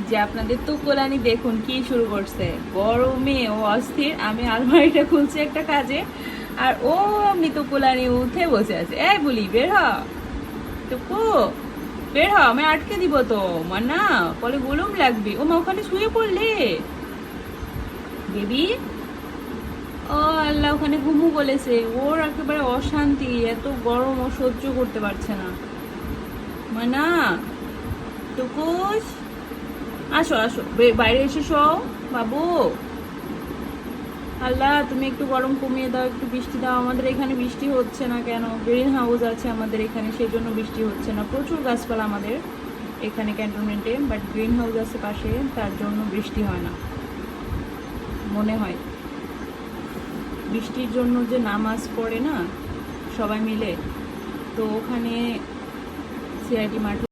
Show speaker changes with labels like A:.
A: যে আপনাদের তুকুলানি দেখুন কি শুরু করছে, গরমে ও অস্থির। আমি আলমারিটা খুলছি একটা কাজে, আর ও তুকুলানি উঠে বসে আছে। এই বলি বের হ টুকু, বের হ, আমি আটকে দিব তো। না পরে গুলুম লাগবে। ও মা ওখানে শুয়ে পড়লে বেবি। ও আল্লাহ, ওখানে ঘুমু বলেছে। ওর একেবারে অশান্তি, এত গরম ও সহ্য করতে পারছে না। মানা টুকুস, আসো আসো, বাইরে এসে শোও বাবু। আল্লাহ, তুমি একটু গরম কমিয়ে দাও, একটু বৃষ্টি দাও। আমাদের এখানে বৃষ্টি হচ্ছে না কেন? গ্রিন হাউস আছে আমাদের এখানে, সেই জন্য বৃষ্টি হচ্ছে না। প্রচুর গাছপালা আমাদের এখানে ক্যান্টনমেন্টে, বাট গ্রিন হাউস আছে পাশে, তার জন্য বৃষ্টি হয় না মনে হয়। বৃষ্টির জন্য যে নামাজ পড়ে না সবাই মিলে, তো ওখানে সিআইটি মাঠে